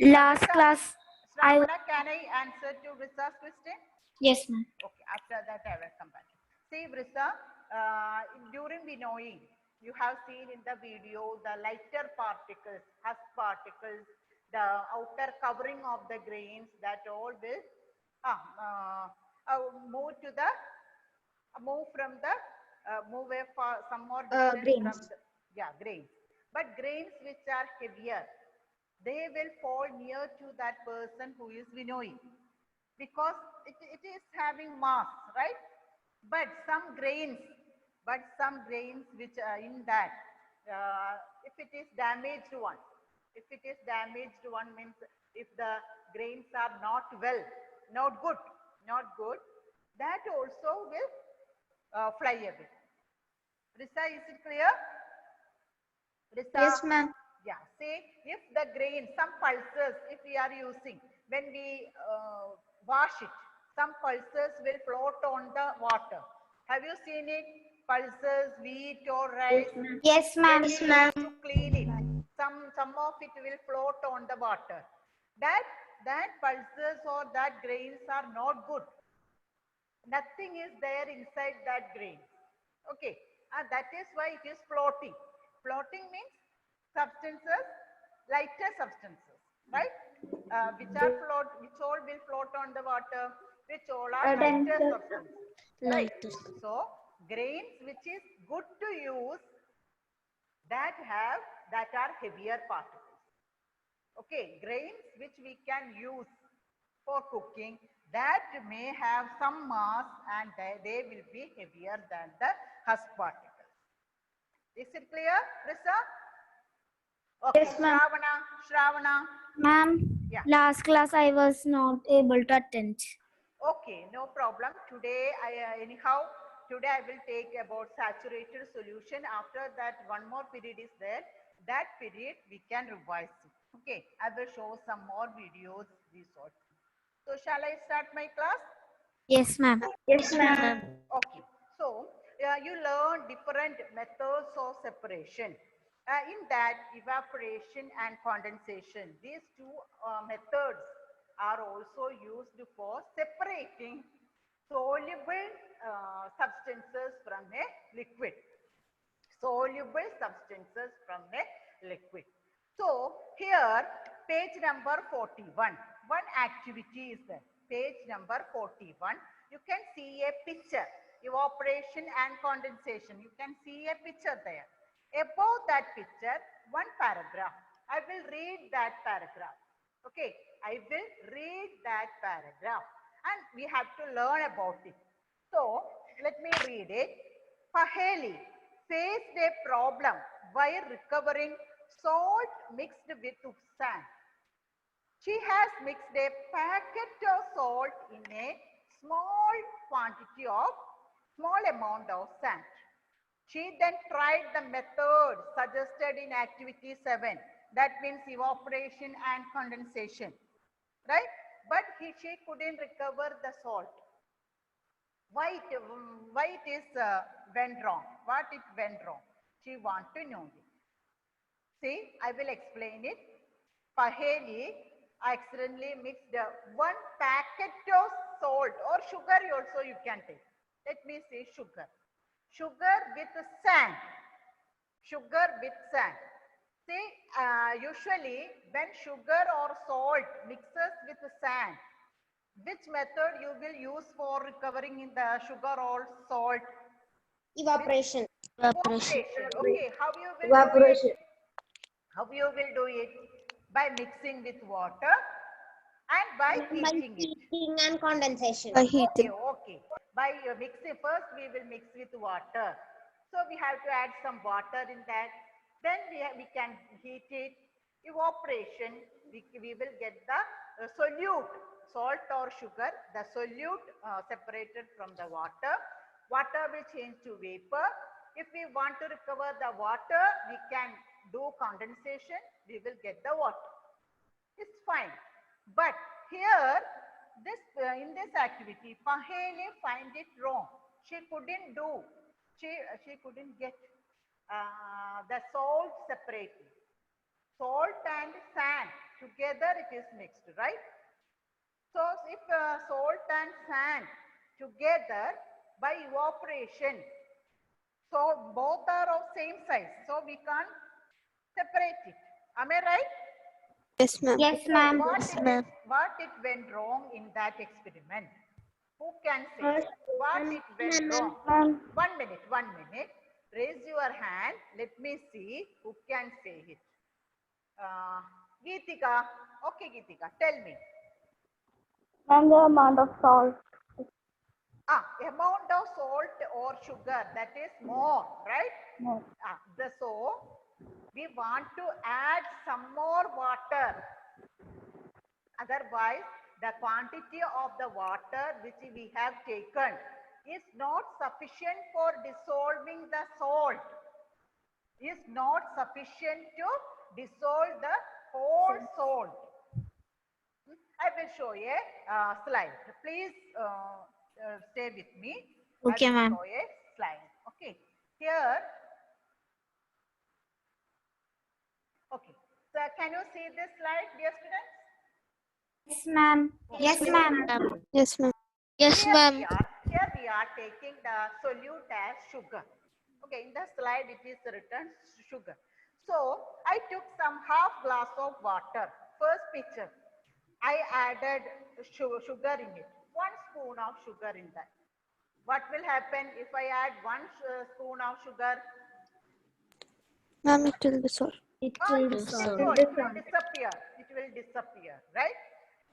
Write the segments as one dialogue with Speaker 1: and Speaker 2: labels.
Speaker 1: Last class, I
Speaker 2: Shravana, can I answer to Vrisa's question?
Speaker 1: yes, ma'am.
Speaker 2: Okay, after that I will come back. See, Vrisa, during winnowing, you have seen in the video the lighter particles, husk particles, the outer covering of the grains that all will move to the move from the move a far, some more distance from
Speaker 1: Grains.
Speaker 2: the grains. But grains which are heavier, they will fall near to that person who is winnowing because it is having mass, right? But some grains, which are in that, if it is damaged one, if it is damaged one means if the grains are not well, not good, not good, that also will fly away. Risa, is it clear? Risa,
Speaker 1: Yes, ma'am.
Speaker 2: yeah. See, if the grain, some pulses, if we are using, when we wash it, some pulses will float on the water. Have you seen it? Pulses, wheat or rice.
Speaker 1: Yes,
Speaker 2: When
Speaker 1: ma'am.
Speaker 2: we use to clean it, some of it will float on the water. That that pulses or that grains are not good. Nothing is there inside that grain. Okay, and that is why it is floating. Floating means substances, lighter substances, right? Which are float, which all will float on the water, which all are lighter substances, right? So grains which is good to use, that have, that are heavier particles. Okay, grains which we can use for cooking, that may have some mass and they will be heavier than the husk particles. Is it clear, Risa? Okay,
Speaker 1: Yes, ma'am.
Speaker 2: Shravana.
Speaker 1: Ma'am,
Speaker 2: Yeah.
Speaker 1: last class I was not able to attend.
Speaker 2: Okay, no problem. Today, anyhow, today I will take about saturated solution. After that, one more period is there. That period we can revise it. Okay, I will show some more videos, these sort. So, shall I start my class?
Speaker 1: Yes, ma'am.
Speaker 3: Yes, ma'am.
Speaker 2: Okay, so you learn different methods of separation. In that, evaporation and condensation, these two methods are also used for separating soluble substances from a liquid. Soluble substances from a liquid. So here, page number 41, one activity is there. Page number 41, you can see a picture, evaporation and condensation. You can see a picture there. Above that picture, one paragraph. I will read that paragraph. Okay, I will read that paragraph and we have to learn about it. So, let me read it. Paheli faced a problem while recovering salt mixed with sand. She has mixed a packet of salt in a small quantity of small amount of sand. She then tried the method suggested in activity 7. That means evaporation and condensation. Right? But she couldn't recover the salt. Why it is went wrong? What it went wrong? She want to know it. See, I will explain it. Paheli accidentally mixed one packet of salt or sugar also you can take. Let me say sugar. Sugar with sand. Sugar with sand. See, usually when sugar or salt mixes with sand, which method you will use for recovering in the sugar or salt?
Speaker 3: Evaporation.
Speaker 2: Evaporation. Okay, how you will do it?
Speaker 3: Evaporation.
Speaker 2: How you will do it? By mixing with water and by
Speaker 3: By
Speaker 2: heating it.
Speaker 3: heating and condensation.
Speaker 1: By
Speaker 2: Okay,
Speaker 1: heating.
Speaker 2: okay. By mixing, first we will mix with water. So we have to add some water in that. Then we can heat it. Evaporation, we will get the solute, salt or sugar, the solute separated from the water. Water will change to vapor. If we want to recover the water, we can do condensation. We will get the water. It's fine. But here, this in this activity, Paheli find it wrong. She couldn't do. She couldn't get the salt separately. salt and sand together it is mixed, right? So if salt and sand together by evaporation, so both are of same size, so we can't separate it. Am I right?
Speaker 4: Yes, ma'am.
Speaker 1: Yes,
Speaker 2: So
Speaker 1: ma'am.
Speaker 2: what it went wrong in that experiment? Who can say what it went wrong?
Speaker 1: Ma'am.
Speaker 2: 1 minute, 1 minute. Raise your hand. Let me see who can say it. Geetika. Okay, Geetika, tell me.
Speaker 1: And the amount of salt.
Speaker 2: Amount of salt or sugar, that is more, right?
Speaker 1: No.
Speaker 2: So we want to add some more water. Otherwise, the quantity of the water which we have taken is not sufficient for dissolving the salt. Is not sufficient to dissolve the whole salt. I will show a slide. Please stay with me.
Speaker 1: Okay,
Speaker 2: I will
Speaker 1: ma'am.
Speaker 2: show a slide. Okay. Here. Okay. So can you see this slide, dear students?
Speaker 1: Yes, ma'am. Yes, ma'am.
Speaker 4: Yes, ma'am.
Speaker 1: Yes, ma'am.
Speaker 2: Here we are taking the solute as sugar. Okay, in the slide it is written sugar. So I took some half glass of water. First picture, I added sugar in it. 1 spoon of sugar in that. What will happen if I add 1 spoon of sugar?
Speaker 4: Ma'am, it will dissolve.
Speaker 1: It
Speaker 2: It
Speaker 1: will
Speaker 2: will
Speaker 1: dissolve.
Speaker 2: disappear. It will disappear, right?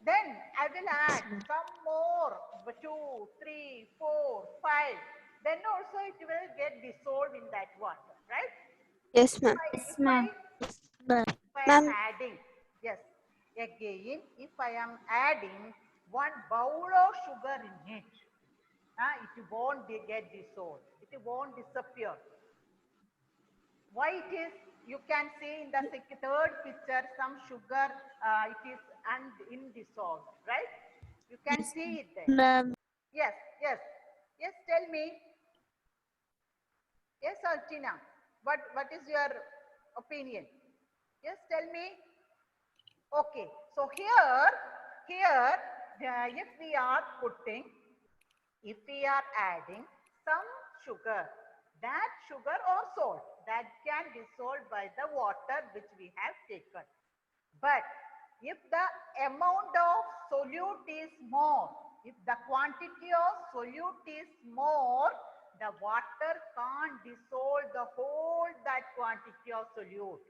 Speaker 2: Then I will add some more, 2, 3, 4, 5. Then also it will get dissolved in that water, right?
Speaker 4: Yes, ma'am.
Speaker 1: Yes, ma'am.
Speaker 2: If I am
Speaker 4: Ma'am.
Speaker 2: adding, yes, again, if I am adding 1 bowl of sugar in it, it won't get dissolved. It won't disappear. Why it is? You can see in the third picture some sugar, it is indissolved, right? You can see it there.
Speaker 1: Ma'am.
Speaker 2: Yes, yes, yes. Tell me. Yes, Archana. What is your opinion? Yes, tell me. Okay. So here, if we are putting, if we are adding some sugar, that sugar or salt that can dissolve by the water which we have taken. But if the amount of solute is more, if the quantity of solute is more, the water can't dissolve the whole that quantity of solute.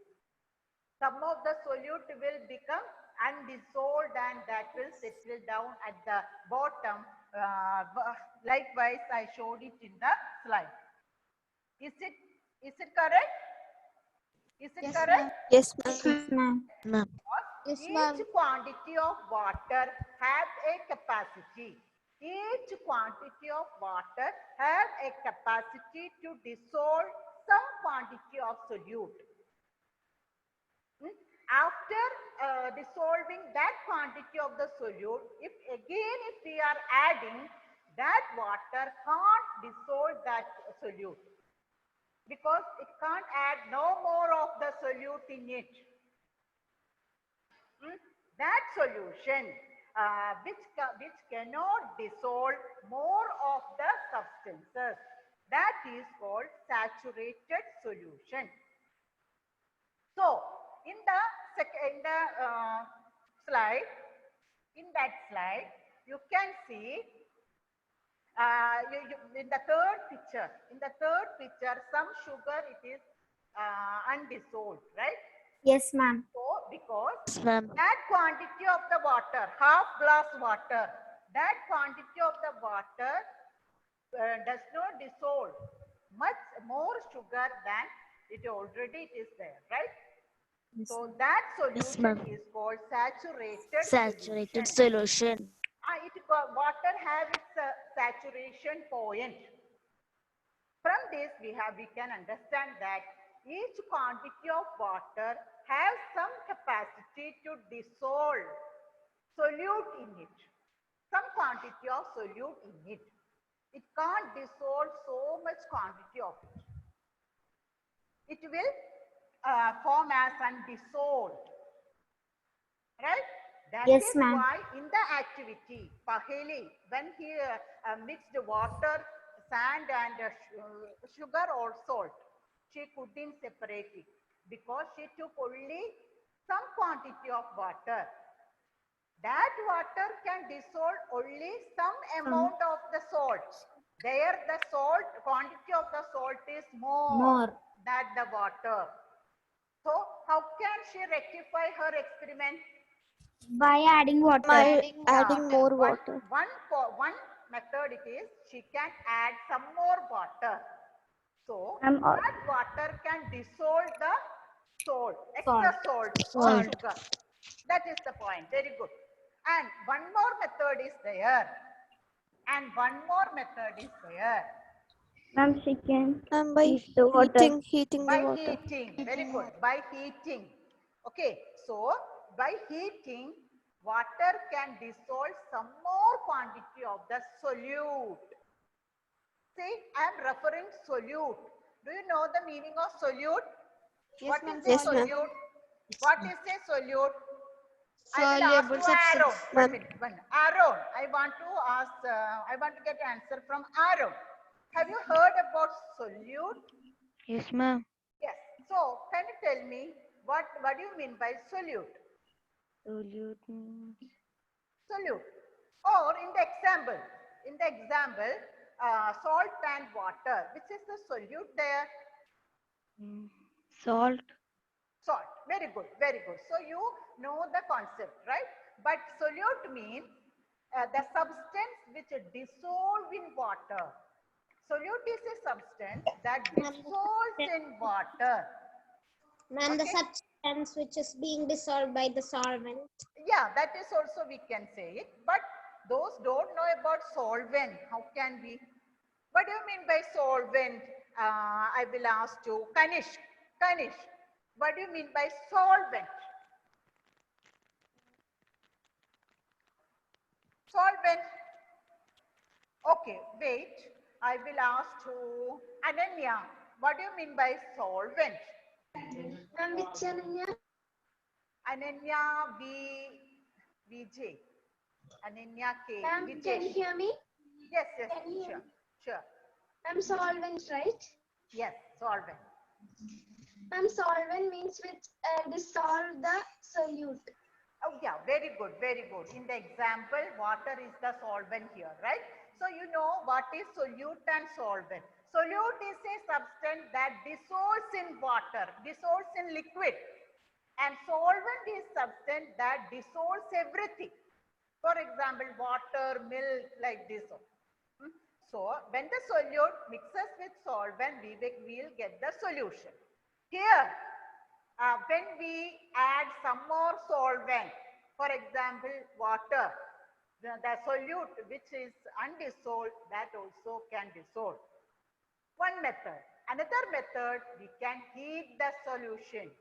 Speaker 2: Some of the solute will become undissolved and that will settle down at the bottom. Likewise, I showed it in the slide. Is it correct? Is it correct?
Speaker 4: Yes, ma'am.
Speaker 1: Yes, ma'am.
Speaker 3: Yes,
Speaker 2: Each
Speaker 3: ma'am.
Speaker 2: quantity of water has a capacity. Each quantity of water has a capacity to dissolve some quantity of solute. After dissolving that quantity of the solute, if we are adding, that water can't dissolve that solute because it can't add no more of the solute in it. That solution which cannot dissolve more of the substances, that is called saturated solution. So in slide, in that slide, you can see in the third picture, some sugar it is undissolved, right?
Speaker 1: Yes, ma'am.
Speaker 2: So because
Speaker 1: Ma'am.
Speaker 2: that quantity of the water, half glass water, that quantity of the water does not dissolve much more sugar than it already is there, right? So that solution is called saturated
Speaker 1: solution.
Speaker 2: Water has its saturation point. From this we can understand that each quantity of water has some capacity to dissolve solute in it. Some quantity of solute in it. It can't dissolve so much quantity of it. It will form as undissolved. Right? That
Speaker 1: Yes,
Speaker 2: is
Speaker 1: ma'am.
Speaker 2: why in the activity, Paheli, when he mixed water, sand and sugar or salt, she couldn't separate it because she took only some quantity of water. That water can dissolve only some amount of the salt. There the salt, quantity of the salt is more than the water. So how can she rectify her experiment?
Speaker 1: By adding water.
Speaker 4: By adding more water.
Speaker 2: One method it is she can add some more water. So
Speaker 1: Ma'am,
Speaker 2: that water can dissolve the salt, excess salt or sugar. That is the point. Very good. And one more method is there. And one more method is there.
Speaker 1: Ma'am, she can
Speaker 4: And by
Speaker 1: heat the water.
Speaker 4: heating the
Speaker 2: By
Speaker 4: water.
Speaker 2: heating. Very good. By heating. Okay. So by heating, water can dissolve some more quantity of the solute. See, I am referring solute. Do you know the meaning of solute? What is a
Speaker 4: Yes, ma'am.
Speaker 2: solute? What is a solute?
Speaker 3: Soluble
Speaker 2: Aaron.
Speaker 3: substance.
Speaker 2: One minute. Aaron, I want to ask. I want to get answer from Aaron. Have you heard about solute?
Speaker 5: Yes, ma'am.
Speaker 2: Yes. So, can you tell me what do you mean by solute?
Speaker 5: Solute means
Speaker 2: Solute. Or in the example, salt and water. Which is the solute there?
Speaker 5: salt.
Speaker 2: Salt. Very good. Very good. So you know the concept, right? But solute means the substance which dissolves in water. Solute is a substance that dissolves in water.
Speaker 3: Ma'am, the
Speaker 2: Okay.
Speaker 3: substance which is being dissolved by the solvent.
Speaker 2: Yeah, that is also we can say it. But those don't know about solvent. How can we? What do you mean by solvent? I will ask you, Kanish. Kanish, what do you mean by solvent? Solvent. Okay, wait. I will ask to Ananya. What do you mean by solvent?
Speaker 3: Ma'am, which Ananya?
Speaker 2: Ananya VJ. Ananya K.
Speaker 3: Ma'am,
Speaker 2: Vijay.
Speaker 3: can you hear me?
Speaker 2: Yes,
Speaker 3: Can you hear
Speaker 2: sure.
Speaker 3: Ma'am, solvent, right?
Speaker 2: Yes, solvent.
Speaker 3: Ma'am, solvent means which dissolve the solute.
Speaker 2: Oh yeah, very good, very good. In the example, water is the solvent here, right? So you know what is solute and solvent. Solute is a substance that dissolves in water, dissolves in liquid. And solvent is substance that dissolves everything. For example, water, milk, like this. So when the solute mixes with solvent, we will get the solution. Here, when we add some more solvent, for example, water, the solute which is undissolved, that also can dissolve. One method. Another method, we can heat the solution.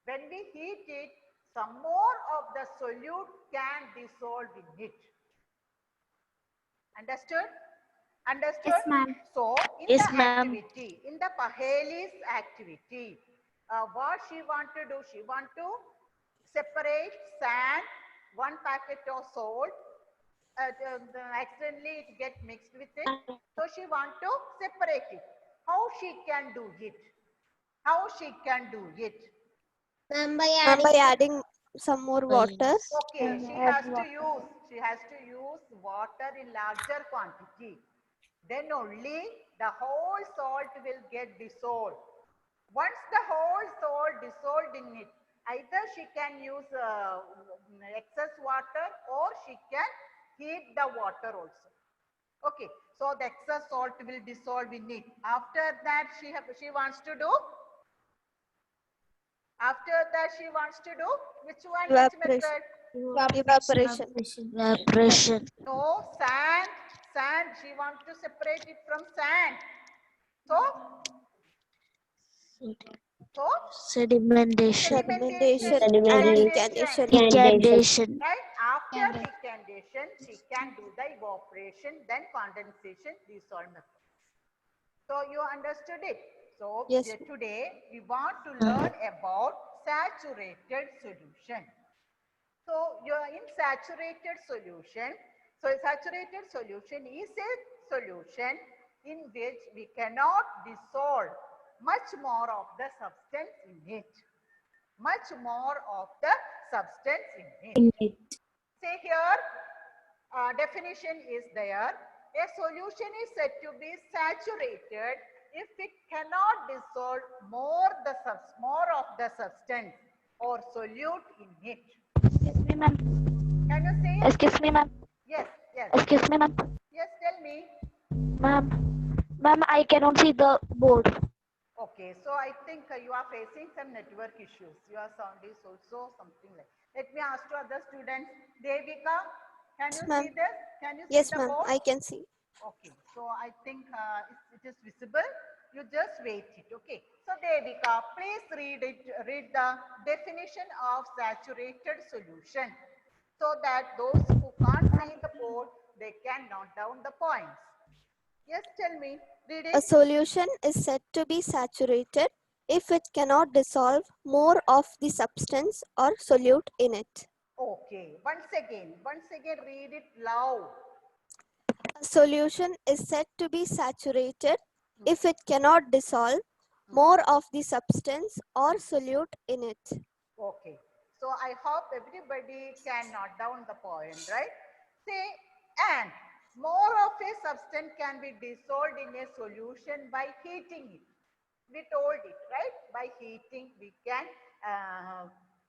Speaker 2: When we heat it, some more of the solute can dissolve in it. Understood? Understood?
Speaker 1: Yes, ma'am.
Speaker 2: So, in
Speaker 5: Yes,
Speaker 2: the
Speaker 5: ma'am.
Speaker 2: activity, in the Paheli's activity, what she want to do? She want to separate sand, one packet of salt, accidentally it get mixed with it. So she want to separate it. How she can do it? How she can do it?
Speaker 3: Ma'am, by
Speaker 4: Ma'am, by
Speaker 3: adding
Speaker 4: adding some more water.
Speaker 2: Okay, she has to use water in larger quantity. Then only the whole salt will get dissolved. Once the whole salt dissolved in it, either she can use excess water or she can heat the water also. Okay, so the excess salt will dissolve in it. After that, she wants to do. After that, she wants to do which one? Which
Speaker 4: Evaporation.
Speaker 2: method?
Speaker 4: Evaporation.
Speaker 5: Evaporation.
Speaker 2: No, sand. Sand. She wants to separate it from sand. So
Speaker 5: Sedimentation.
Speaker 4: Sedimentation and decantation.
Speaker 5: Decantation.
Speaker 2: Right? After decantation, she can do the evaporation, then condensation, these all methods. So you understood it. So
Speaker 4: Yes.
Speaker 2: today we want to learn about saturated solution. So you're in saturated solution. So saturated solution is a solution in which we cannot dissolve much more of the substance in it. Much more of the substance in it. See here, definition is there. A solution is said to be saturated if it cannot dissolve more of the substance or solute in it.
Speaker 1: Excuse me, ma'am.
Speaker 2: Can you say it?
Speaker 1: Excuse me, ma'am.
Speaker 2: Yes, yes.
Speaker 1: Excuse me, ma'am.
Speaker 2: Yes, tell me.
Speaker 1: Ma'am. Ma'am, I cannot see the board.
Speaker 2: Okay, so I think you are facing some network issues. Your sound is also something like. Let me ask to other students. Devika, can you
Speaker 4: ma'am.
Speaker 2: see this? Can you
Speaker 4: Yes,
Speaker 2: see the
Speaker 4: ma'am.
Speaker 2: board?
Speaker 4: I can see.
Speaker 2: Okay, so I think it is visible. You just wait it. Okay. So Devika, please read it. Read the definition of saturated solution, so that those who can't see the board, they can note down the points. Yes, tell me. Read
Speaker 4: A
Speaker 2: it.
Speaker 4: solution is said to be saturated if it cannot dissolve more of the substance or solute in it.
Speaker 2: Okay. Once again, read it loud.
Speaker 4: A solution is said to be saturated if it cannot dissolve more of the substance or solute in it.
Speaker 2: Okay. So I hope everybody can note down the point, right? Say, and more of a substance can be dissolved in a solution by heating it. We told it, right? By heating, we can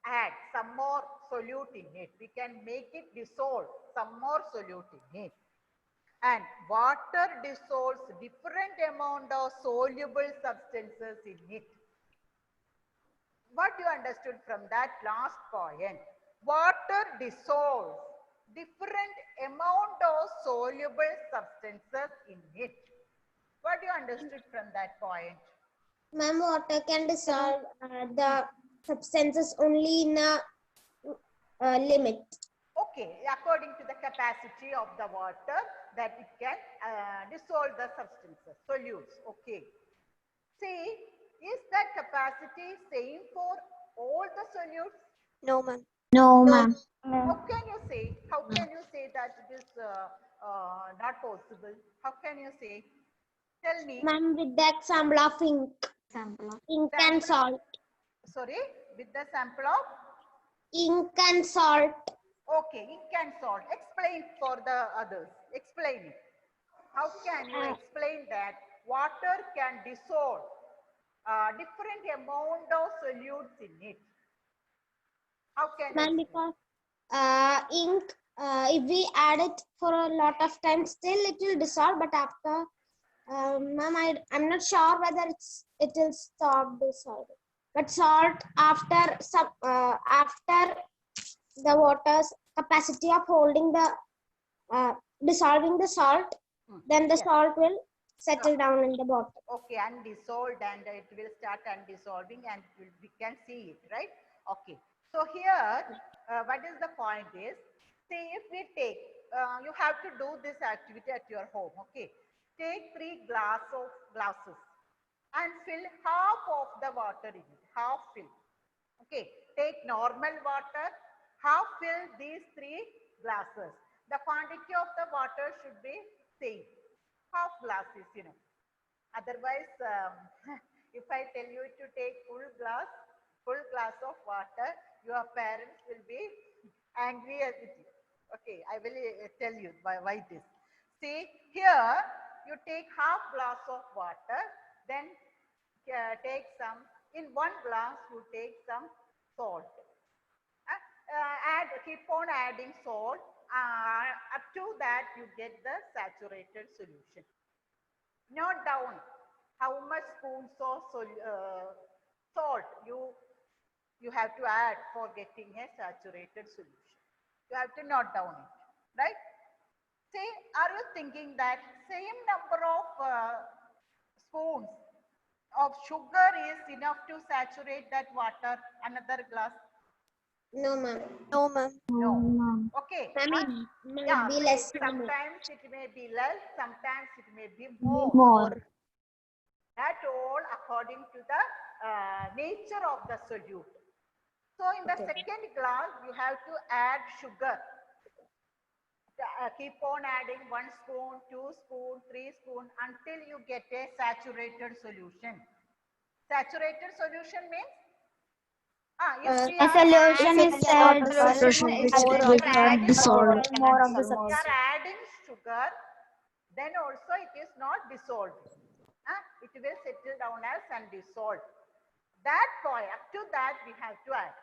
Speaker 2: add some more solute in it. We can make it dissolve some more solute in it. And water dissolves different amount of soluble substances in it. What you understood from that last point? Water dissolves different amount of soluble substances in it. What you understood from that point?
Speaker 3: Ma'am, water can dissolve the substances only in a limit.
Speaker 2: Okay, according to the capacity of the water that it can dissolve the substances, solutes. Okay. See, is that capacity same for all the solutes?
Speaker 4: No, ma'am.
Speaker 1: No, ma'am.
Speaker 2: How can you say? How can you say that it is not possible? How can you say? Tell me.
Speaker 3: Ma'am, with the example of ink. Ink and salt.
Speaker 2: Sorry, with the sample of?
Speaker 3: Ink and salt.
Speaker 2: Okay, ink and salt. Explain for the others. Explain it. How can you explain that water can dissolve different amount of solutes in it? How can
Speaker 3: Ma'am,
Speaker 2: you
Speaker 3: because ink, if we add it for a lot of time, still it will dissolve. But after, ma'am, I'm not sure whether it will stop dissolving. But salt, after the water's capacity of holding the dissolving the salt, then the salt will settle down in the bottle.
Speaker 2: Okay, undissolved, and it will start undissolving, and we can see it, right? Okay. So here, what is the point is, see, if we take, you have to do this activity at your home, okay? Take 3 glasses and fill half of the water in it, half fill. Okay, take normal water, half fill these 3 glasses. The quantity of the water should be same, half glasses, you know. Otherwise, if I tell you to take full glass of water, your parents will be angry at you. Okay, I will tell you why this. See, here you take half glass of water, then take some, in 1 glass you take some salt. Keep on adding salt. Up to that you get the saturated solution. Note down how much spoons of salt you have to add for getting a saturated solution. You have to note down it, right? Say, are you thinking that same number of spoons of sugar is enough to saturate that water, another glass?
Speaker 3: No, ma'am.
Speaker 4: No, ma'am.
Speaker 2: No. Okay.
Speaker 3: Ma'am, it might
Speaker 2: Yeah,
Speaker 3: be less.
Speaker 2: sometimes it may be less, sometimes it may be more.
Speaker 1: More.
Speaker 2: That all according to the nature of the solute. So in the second glass, we have to add sugar. Keep on adding 1 spoon, 2 spoon, 3 spoon until you get a saturated solution. Saturated solution means if we
Speaker 3: A
Speaker 2: are
Speaker 3: solution
Speaker 2: adding,
Speaker 3: is
Speaker 5: Solution is
Speaker 2: more
Speaker 5: we
Speaker 2: of
Speaker 5: cannot dissolve.
Speaker 3: more of the
Speaker 2: we are adding sugar, then also it is not dissolved. It will settle down as undissolved. That point, up to that we have to add.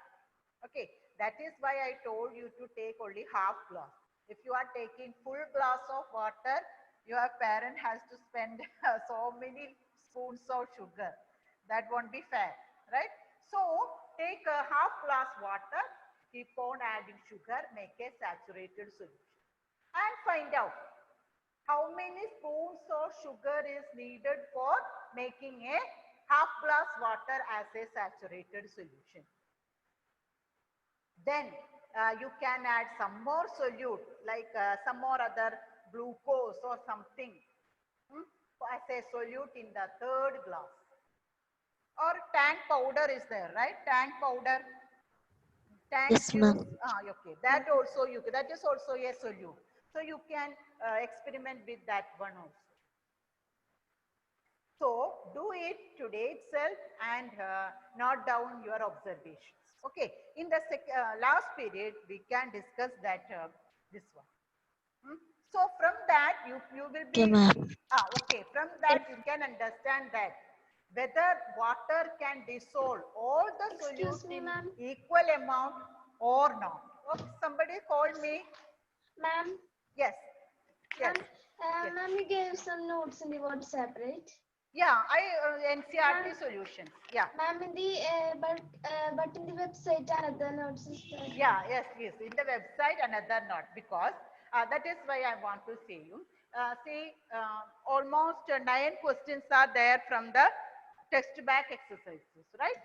Speaker 2: Okay, that is why I told you to take only half glass. If you are taking full glass of water, your parent has to spend so many spoons of sugar. That won't be fair, right? So take a half glass water, keep on adding sugar, make a saturated solution, and find out how many spoons of sugar is needed for making a half glass water as a saturated solution. Then you can add some more solute, like some more other glucose or something as a solute in the third glass. Or tank powder is there, right? Tank powder. Tank
Speaker 5: Yes,
Speaker 2: juice.
Speaker 5: ma'am.
Speaker 2: Okay. That also that is also a solute. So you can experiment with that one also. So do it today itself and note down your observations. Okay. In the last period, we can discuss that this one. So from that, you will be
Speaker 5: Okay, ma'am.
Speaker 2: okay. From that, you can understand that whether water can dissolve all the
Speaker 1: Excuse
Speaker 2: solutes
Speaker 1: me,
Speaker 2: in
Speaker 1: ma'am.
Speaker 2: equal amount or not. Okay, somebody called me.
Speaker 1: Ma'am,
Speaker 2: Yes. Yes.
Speaker 1: ma'am, you gave some notes in the WhatsApp, right?
Speaker 2: Yeah, NCRT solutions. Yeah.
Speaker 1: Ma'am, in the but in the website another notes is there.
Speaker 2: Yeah, yes. In the website, another not, because that is why I want to say you. See, almost 9 questions are there from the text back exercises, right?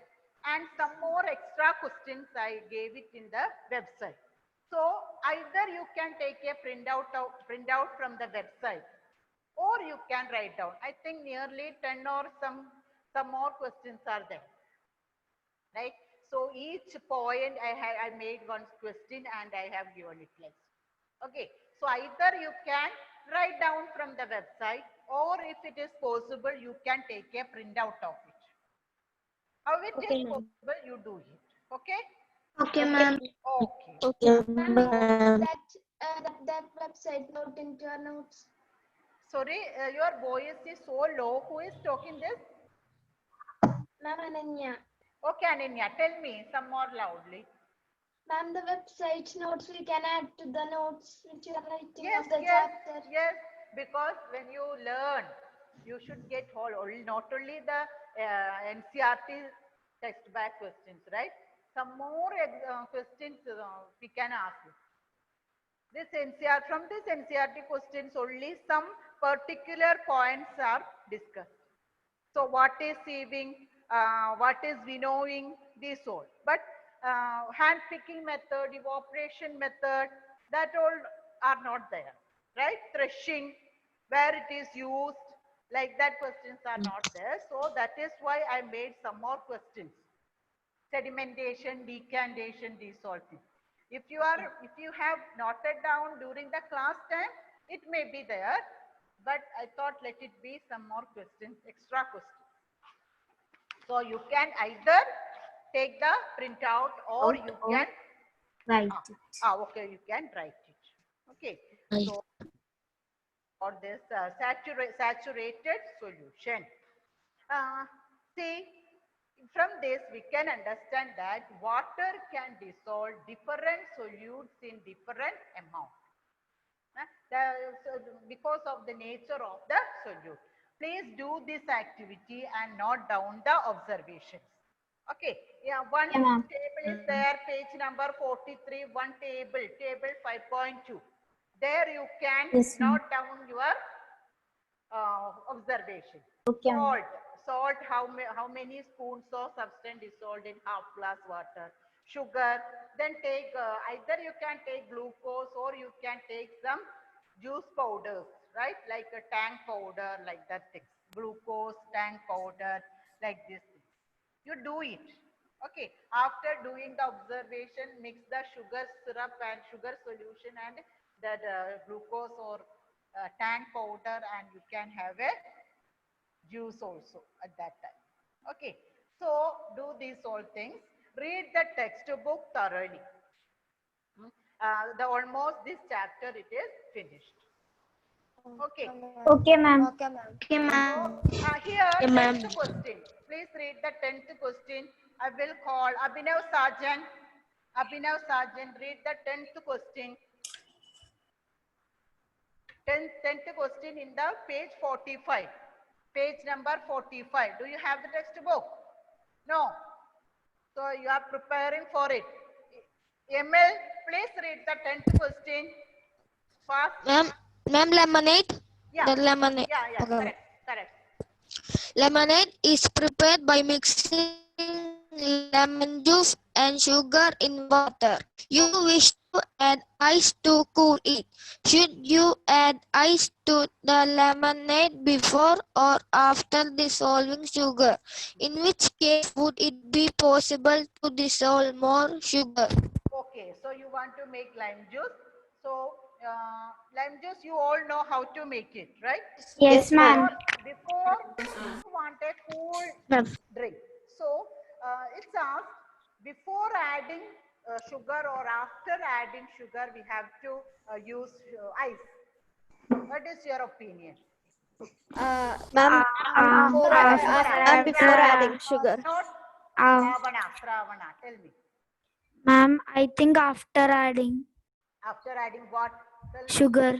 Speaker 2: And some more extra questions I gave it in the website. So either you can take a printout from the website, or you can write down. I think nearly 10 or some more questions are there, right? So each point I made one question and I have given it like so. Okay, so either you can write down from the website, or if it is possible, you can take a printout of it. How it is possible, you do it. Okay?
Speaker 1: Okay, ma'am.
Speaker 2: Okay.
Speaker 5: Okay,
Speaker 1: Ma'am,
Speaker 5: ma'am.
Speaker 1: that website note into our notes.
Speaker 2: Sorry, your voice is so low. Who is talking this?
Speaker 1: Ma'am, Ananya.
Speaker 2: Okay, Ananya, tell me some more loudly.
Speaker 1: Ma'am, the website notes we can add to the notes which you are writing
Speaker 2: Yes,
Speaker 1: of the
Speaker 2: yes,
Speaker 1: chapter.
Speaker 2: yes. Because when you learn, you should get not only the NCRT text back questions, right? Some more questions we can ask you. From this NCRT questions, only some particular points are discussed. So what is sieving, what is winnowing, these all. But hand picking method, evaporation method, that all are not there, right? Threshing, where it is used, like that questions are not there. So that is why I made some more questions. Sedimentation, decantation, these all things. If you have noted down during the class time, it may be there, but I thought let it be some more questions, extra questions. So you can either take the printout or you can
Speaker 3: write
Speaker 2: okay, you can write it. Okay.
Speaker 5: Right.
Speaker 2: So for this saturated solution, see, from this we can understand that water can dissolve different solutes in different amount. Because of the nature of the solute. Please do this activity and note down the observations. Okay, yeah, one table is there, page number 43, one table 5.2. There you can note down your observation. Salt, how many spoons of substance dissolved in half glass water. Sugar, then take either you can take glucose or you can take some juice powders, right? Like a tank powder, like that things. glucose, tank powder, like this. You do it. Okay. After doing the observation, mix the sugar syrup and sugar solution and that glucose or tank powder, and you can have a juice also at that time. Okay. So do these all things. Read the textbook thoroughly. The almost this chapter it is finished. Okay.
Speaker 5: Okay, ma'am.
Speaker 3: Okay, ma'am.
Speaker 5: Okay, ma'am.
Speaker 2: So here
Speaker 5: Okay, ma'am.
Speaker 2: 10th question. Please read the 10th question. I will call Abhinav Sarjan. Abhinav Sarjan, read the 10th question. 10th question in the page 45. Page number 45. Do you have the textbook? No. So you are preparing for it. Emil, please read the 10th question. Fast.
Speaker 5: Ma'am, lemonade.
Speaker 2: Yeah.
Speaker 5: The lemonade.
Speaker 2: Yeah,
Speaker 5: Okay.
Speaker 2: correct.
Speaker 5: Lemonade is prepared by mixing lemon juice and sugar in water. You wish to add ice to cool it. Should you add ice to the lemonade before or after dissolving sugar? In which case would it be possible to dissolve more sugar?
Speaker 2: Okay, so you want to make lime juice. So lime juice, you all know how to make it, right?
Speaker 5: Yes, ma'am.
Speaker 2: Before you want a cool
Speaker 5: Ma'am.
Speaker 2: drink. So it's asked before adding sugar or after adding sugar, we have to use ice. What is your opinion?
Speaker 4: Ma'am, before adding sugar.
Speaker 2: Not
Speaker 5: Uh,
Speaker 2: Shravana, tell me.
Speaker 5: Ma'am, I think after adding
Speaker 2: After adding what? Tell me.
Speaker 5: sugar.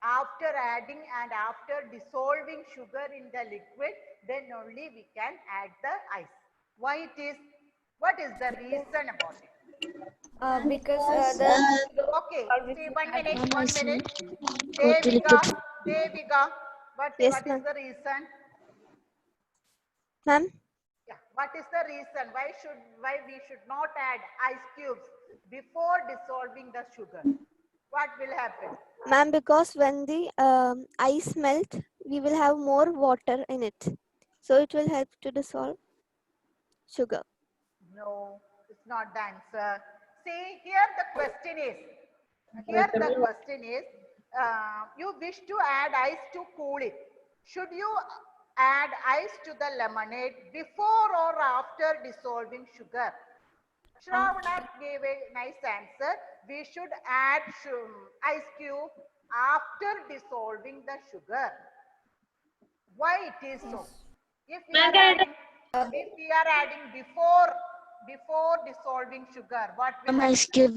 Speaker 2: After adding and after dissolving sugar in the liquid, then only we can add the ice. Why it is? What is the reason about it?
Speaker 1: Because
Speaker 2: Okay, see, 1 minute. Devika, what
Speaker 4: Yes,
Speaker 2: is
Speaker 4: ma'am.
Speaker 2: the reason?
Speaker 4: Ma'am,
Speaker 2: Yeah, what is the reason? Why we should not add ice cubes before dissolving the sugar? What will happen?
Speaker 4: ma'am, because when the ice melt, we will have more water in it. So it will help to dissolve sugar.
Speaker 2: No, it's not the answer. See, here the question is, you wish to add ice to cool it. Should you add ice to the lemonade before or after dissolving sugar? Shravana gave a nice answer. We should add ice cube after dissolving the sugar. Why it is so? If we are adding before dissolving sugar, what will happen?
Speaker 5: Ice cube.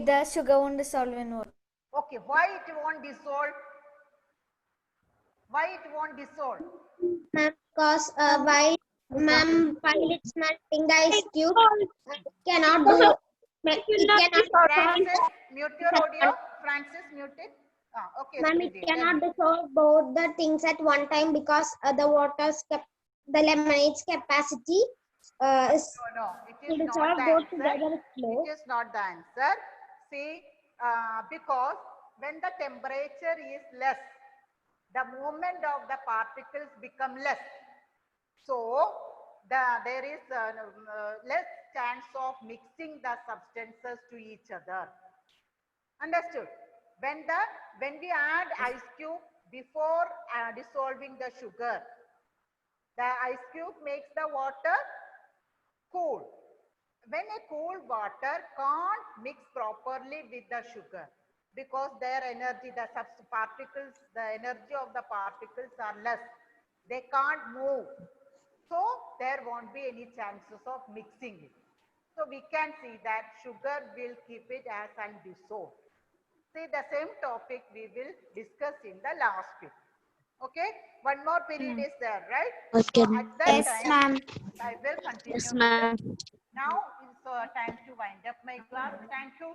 Speaker 1: the sugar won't dissolve in water.
Speaker 2: Okay, why it won't dissolve? Why it won't dissolve?
Speaker 3: Ma'am, because while it's melting the ice cube, it cannot do. It cannot.
Speaker 2: Francis, mute your audio. Francis, mute it. Okay.
Speaker 3: Ma'am,
Speaker 2: Smriti,
Speaker 3: it
Speaker 2: tell
Speaker 3: cannot
Speaker 2: me.
Speaker 3: dissolve both the things at one time because the lemonade's capacity is
Speaker 2: No, it
Speaker 3: to
Speaker 2: is not
Speaker 3: dissolve
Speaker 2: the
Speaker 3: both
Speaker 2: answer.
Speaker 3: together slow.
Speaker 2: It is not the answer. See, because when the temperature is less, the movement of the particles become less. So, there is less chance of mixing the substances to each other. Understood? When we add ice cube before dissolving the sugar, the ice cube makes the water cool. When a cool water can't mix properly with the sugar because their energy, the particles, the energy of the particles are less. They can't move. So there won't be any chances of mixing it. So we can see that sugar will keep it as undissolved. See, the same topic we will discuss in the last week. Okay, one more period is there, right?
Speaker 5: Okay.
Speaker 2: So at that time,
Speaker 5: ma'am.
Speaker 2: I will continue.
Speaker 5: Yes, ma'am.
Speaker 2: Now it's time to wind up my class. Thank you